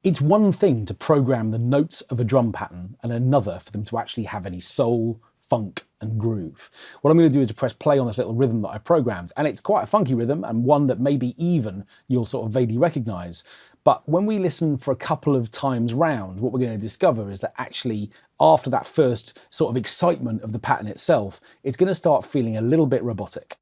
It's one thing to program the notes of a drum pattern and another for them to actually have any soul, funk and groove. What I'm going to do is to press play on this little rhythm that I've programmed, and it's quite a funky rhythm and one that maybe even you'll sort of vaguely recognize. But when we listen for a couple of times round, what we're going to discover is that actually after that first sort of excitement of the pattern itself, it's going to start feeling a little bit robotic.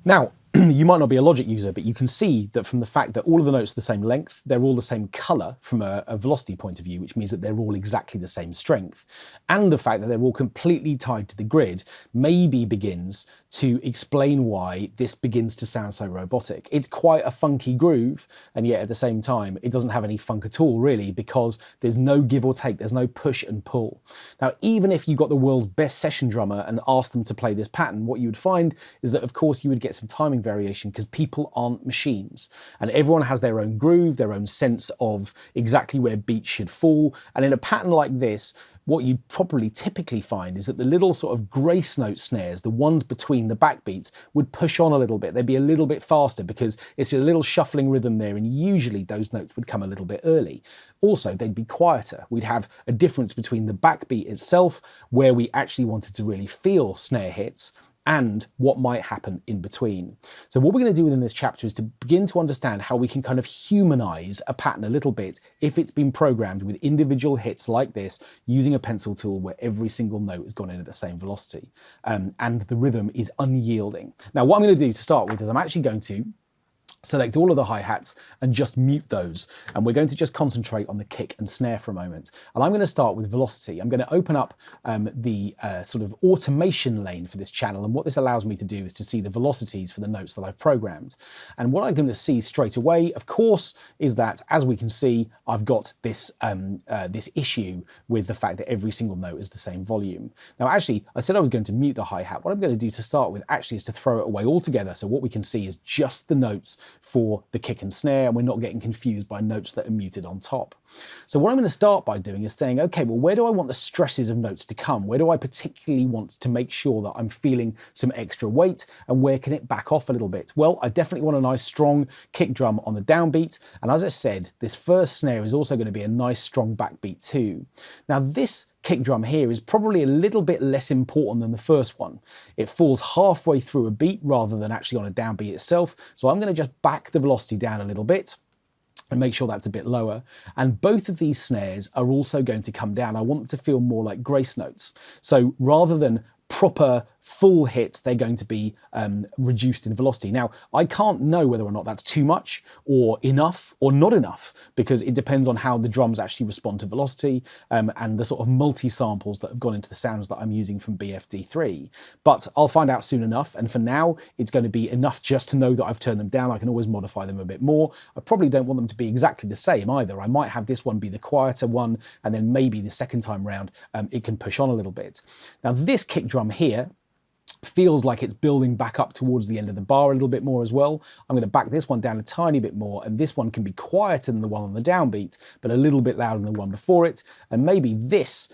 Now, you might not be a Logic user, but you can see that from the fact that all of the notes are the same length, they're all the same color from a velocity point of view, which means that they're all exactly the same strength. And the fact that they're all completely tied to the grid maybe begins to explain why this begins to sound so robotic. It's quite a funky groove, and yet at the same time, it doesn't have any funk at all, really, because there's no give or take, there's no push and pull. Now, even if you got the world's best session drummer and asked them to play this pattern, what you would find is that, of course, you would get some timing variation because people aren't machines. And everyone has their own groove, their own sense of exactly where beats should fall. And in a pattern like this, what you'd probably typically find is that the little sort of grace note snares, the ones between the backbeats, would push on a little bit. They'd be a little bit faster because it's a little shuffling rhythm there, and usually those notes would come a little bit early. Also, they'd be quieter. We'd have a difference between the backbeat itself, where we actually wanted to really feel snare hits, and what might happen in between. So what we're going to do within this chapter is to begin to understand how we can kind of humanize a pattern a little bit if it's been programmed with individual hits like this using a pencil tool where every single note has gone in at the same velocity and the rhythm is unyielding. Now what I'm going to do to start with is I'm actually going to select all of the hi-hats and just mute those. And we're going to just concentrate on the kick and snare for a moment. And I'm going to start with velocity. I'm going to open up the sort of automation lane for this channel. And what this allows me to do is to see the velocities for the notes that I've programmed. And what I'm going to see straight away, of course, is that, as we can see, I've got this, this issue with the fact that every single note is the same volume. Now, actually, I said I was going to mute the hi-hat. What I'm going to do to start with actually is to throw it away altogether. So what we can see is just the notes for the kick and snare, and we're not getting confused by notes that are muted on top. So what I'm going to start by doing is saying, okay, well, where do I want the stresses of notes to come? Where do I particularly want to make sure that I'm feeling some extra weight, and where can it back off a little bit? Well, I definitely want a nice strong kick drum on the downbeat, and as I said, this first snare is also going to be a nice strong backbeat too. Now this kick drum here is probably a little bit less important than the first one. It falls halfway through a beat rather than actually on a downbeat itself. So I'm going to just back the velocity down a little bit and make sure that's a bit lower. And both of these snares are also going to come down. I want them to feel more like grace notes. So rather than proper full hits, they're going to be reduced in velocity. Now, I can't know whether or not that's too much or enough or not enough, because it depends on how the drums actually respond to velocity and the sort of multi-samples that have gone into the sounds that I'm using from BFD3. But I'll find out soon enough, and for now, it's going to be enough just to know that I've turned them down. I can always modify them a bit more. I probably don't want them to be exactly the same either. I might have this one be the quieter one, and then maybe the second time round, it can push on a little bit. Now, this kick drum here feels like it's building back up towards the end of the bar a little bit more as well. I'm going to back this one down a tiny bit more, and this one can be quieter than the one on the downbeat, but a little bit louder than the one before it. And maybe this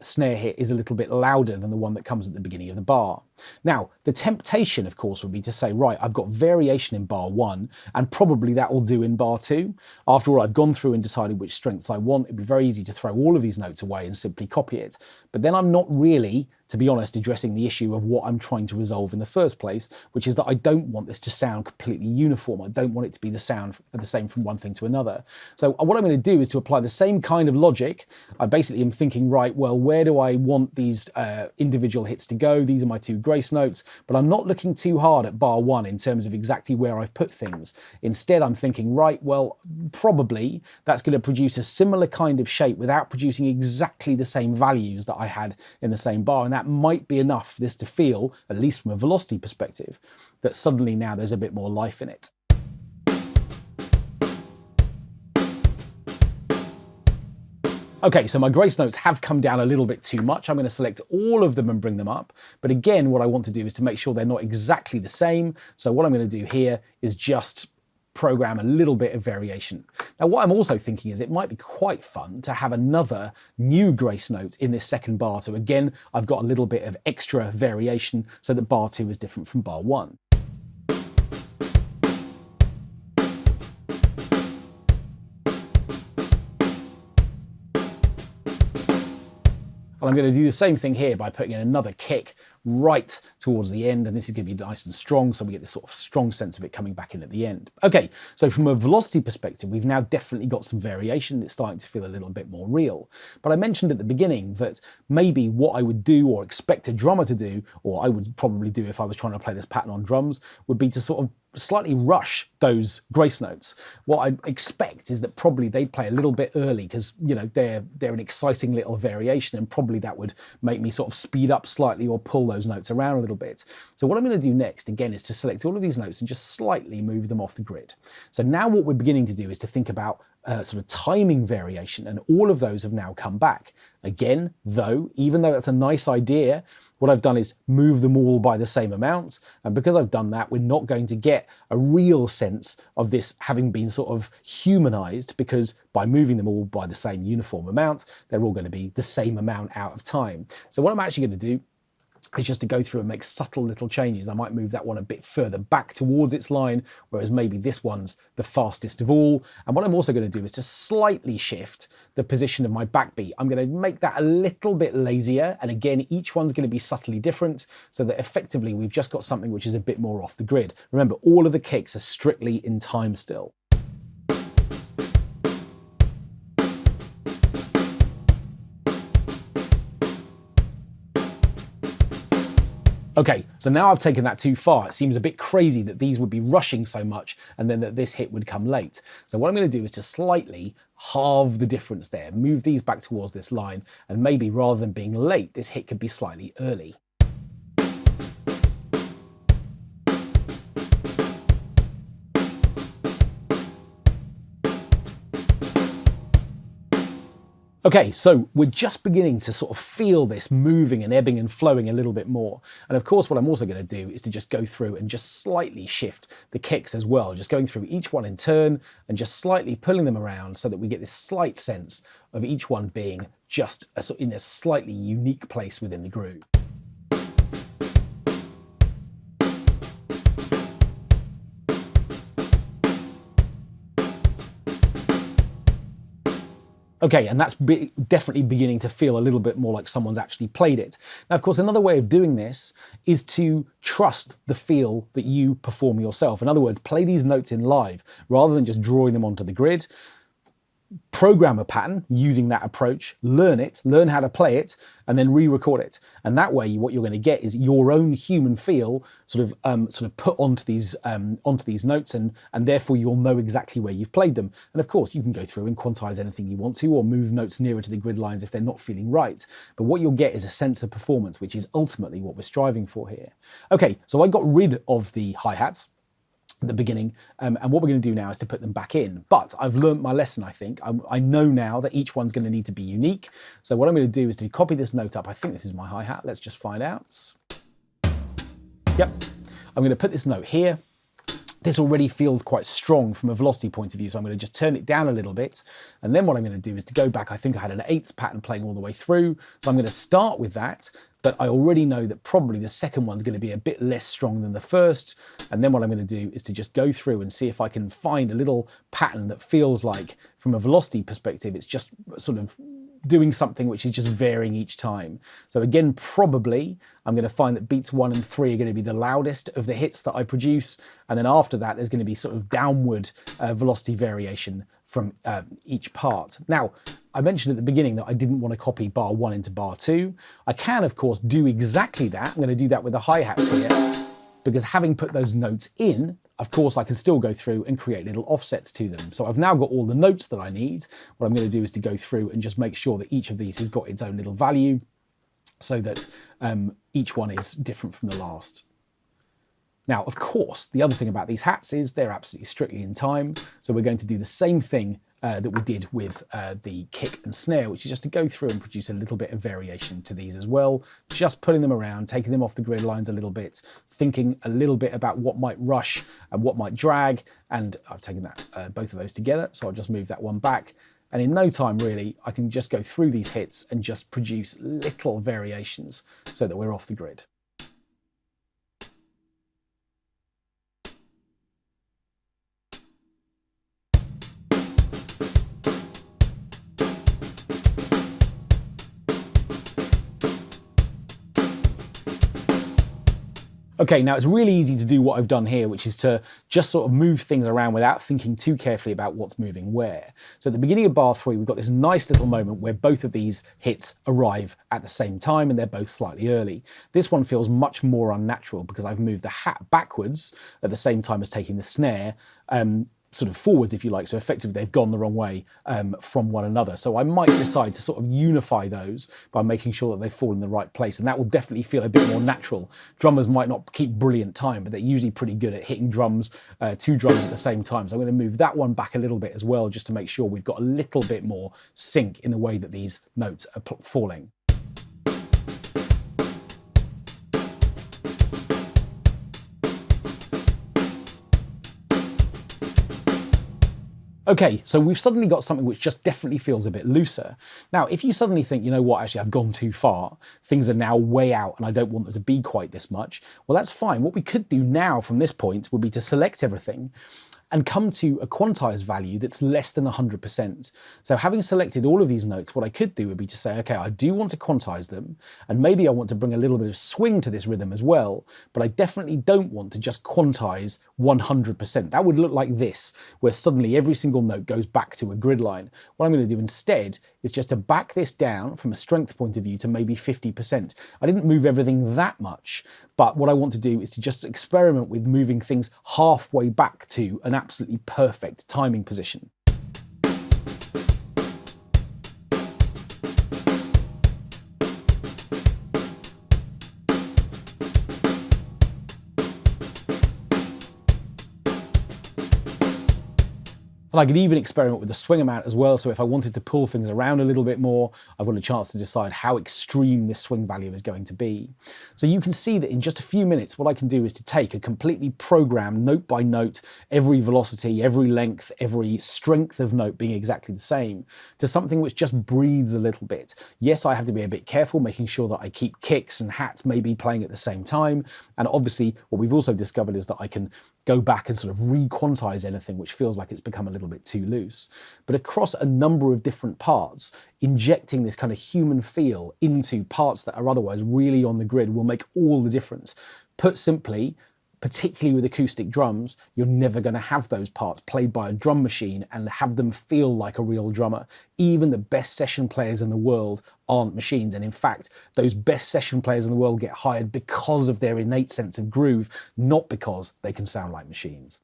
snare hit is a little bit louder than the one that comes at the beginning of the bar. Now, the temptation, of course, would be to say, right, I've got variation in bar 1, and probably that will do in bar 2. After all, I've gone through and decided which strengths I want. It'd be very easy to throw all of these notes away and simply copy it. But then I'm not really, to be honest, addressing the issue of what I'm trying to resolve in the first place, which is that I don't want this to sound completely uniform. I don't want it to be the same from one thing to another. So what I'm going to do is to apply the same kind of logic. I basically am thinking, right, well, where do I want these individual hits to go? These are my two grace notes, but I'm not looking too hard at bar 1 in terms of exactly where I've put things. Instead, I'm thinking, right, well, probably that's going to produce a similar kind of shape without producing exactly the same values that I had in the same bar, and that might be enough for this to feel, at least from a velocity perspective, that suddenly now there's a bit more life in it. Okay, so my grace notes have come down a little bit too much. I'm going to select all of them and bring them up. But again, what I want to do is to make sure they're not exactly the same. So what I'm going to do here is just program a little bit of variation. Now, what I'm also thinking is it might be quite fun to have another new grace note in this second bar. So again, I've got a little bit of extra variation so that bar 2 is different from bar 1. And I'm going to do the same thing here by putting in another kick right towards the end, and this is going to be nice and strong, so we get this sort of strong sense of it coming back in at the end. Okay, so from a velocity perspective, we've now definitely got some variation. It's starting to feel a little bit more real. But I mentioned at the beginning that maybe what I would do or expect a drummer to do, or I would probably do if I was trying to play this pattern on drums, would be to sort of slightly rush those grace notes. What I expect is that probably they'd play a little bit early because, you know, they're an exciting little variation, and probably that would make me sort of speed up slightly or pull those notes around a little bit. So what I'm going to do next, again, is to select all of these notes and just slightly move them off the grid. So now what we're beginning to do is to think about sort of timing variation, and all of those have now come back. Again, though, even though that's a nice idea, what I've done is move them all by the same amount, and because I've done that, we're not going to get a real sense of this having been sort of humanized, because by moving them all by the same uniform amount, they're all going to be the same amount out of time. So what I'm actually going to do is just to go through and make subtle little changes. I might move that one a bit further back towards its line, whereas maybe this one's the fastest of all. And what I'm also going to do is to slightly shift the position of my backbeat. I'm going to make that a little bit lazier. And again, each one's going to be subtly different, so that effectively we've just got something which is a bit more off the grid. Remember, all of the kicks are strictly in time still. Okay, so now I've taken that too far. It seems a bit crazy that these would be rushing so much and then that this hit would come late. So what I'm going to do is to slightly halve the difference there, move these back towards this line, and maybe rather than being late, this hit could be slightly early. Okay, so we're just beginning to sort of feel this moving and ebbing and flowing a little bit more. And of course, what I'm also going to do is to just go through and just slightly shift the kicks as well, just going through each one in turn and just slightly pulling them around so that we get this slight sense of each one being just in a slightly unique place within the groove. Okay, and that's definitely beginning to feel a little bit more like someone's actually played it. Now, of course, another way of doing this is to trust the feel that you perform yourself. In other words, play these notes in live rather than just drawing them onto the grid. Program a pattern using that approach, learn it, learn how to play it, and then re-record it. And that way, what you're going to get is your own human feel sort of put onto these notes, and therefore you'll know exactly where you've played them. And of course, you can go through and quantize anything you want to, or move notes nearer to the grid lines if they're not feeling right. But what you'll get is a sense of performance, which is ultimately what we're striving for here. Okay, so I got rid of the hi-hats at the beginning, and what we're going to do now is to put them back in. But I've learned my lesson, I think. I know now that each one's going to need to be unique. So what I'm going to do is to copy this note up. I think this is my hi-hat. Let's just find out. Yep. I'm going to put this note here. This already feels quite strong from a velocity point of view, so I'm going to just turn it down a little bit. And then what I'm going to do is to go back. I think I had an 8th pattern playing all the way through. So I'm going to start with that, but I already know that probably the second one's going to be a bit less strong than the first. And then what I'm going to do is to just go through and see if I can find a little pattern that feels like, from a velocity perspective, it's just sort of doing something which is just varying each time. So again, probably I'm going to find that beats 1 and 3 are going to be the loudest of the hits that I produce. And then after that, there's going to be sort of downward velocity variation from each part. Now, I mentioned at the beginning that I didn't want to copy bar 1 into bar 2. I can, of course, do exactly that. I'm going to do that with the hi-hats here, because having put those notes in, of course, I can still go through and create little offsets to them. So I've now got all the notes that I need. What I'm going to do is to go through and just make sure that each of these has got its own little value, so that each one is different from the last. Now, of course, the other thing about these hats is they're absolutely strictly in time. So we're going to do the same thing that we did with the kick and snare, which is just to go through and produce a little bit of variation to these as well, just putting them around, taking them off the grid lines a little bit, thinking a little bit about what might rush and what might drag, and I've taken that both of those together, so I'll just move that one back. And in no time, really, I can just go through these hits and just produce little variations so that we're off the grid. Okay, now it's really easy to do what I've done here, which is to just sort of move things around without thinking too carefully about what's moving where. So at the beginning of bar 3, we've got this nice little moment where both of these hits arrive at the same time and they're both slightly early. This one feels much more unnatural because I've moved the hat backwards at the same time as taking the snare, sort of forwards, if you like, so effectively they've gone the wrong way from one another. So I might decide to sort of unify those by making sure that they fall in the right place, and that will definitely feel a bit more natural. Drummers might not keep brilliant time, but they're usually pretty good at hitting drums, two drums at the same time. So I'm going to move that one back a little bit as well, just to make sure we've got a little bit more sync in the way that these notes are falling. Okay, so we've suddenly got something which just definitely feels a bit looser. Now, if you suddenly think, you know what, actually I've gone too far, things are now way out and I don't want them to be quite this much, well, that's fine. What we could do now from this point would be to select everything and come to a quantized value that's less than 100%. So having selected all of these notes, what I could do would be to say, okay, I do want to quantize them, and maybe I want to bring a little bit of swing to this rhythm as well, but I definitely don't want to just quantize 100%. That would look like this, where suddenly every single note goes back to a grid line. What I'm going to do instead is just to back this down from a strength point of view to maybe 50%. I didn't move everything that much, but what I want to do is to just experiment with moving things halfway back to an absolutely perfect timing position. And I could even experiment with the swing amount as well, so if I wanted to pull things around a little bit more, I've got a chance to decide how extreme this swing value is going to be. So you can see that in just a few minutes, what I can do is to take a completely programmed, note by note, every velocity, every length, every strength of note being exactly the same, to something which just breathes a little bit. Yes, I have to be a bit careful, making sure that I keep kicks and hats maybe playing at the same time, and obviously what we've also discovered is that I can go back and sort of re-quantize anything which feels like it's become a little bit too loose. But across a number of different parts, injecting this kind of human feel into parts that are otherwise really on the grid will make all the difference. Put simply, particularly with acoustic drums, you're never going to have those parts played by a drum machine and have them feel like a real drummer. Even the best session players in the world aren't machines, and in fact, those best session players in the world get hired because of their innate sense of groove, not because they can sound like machines.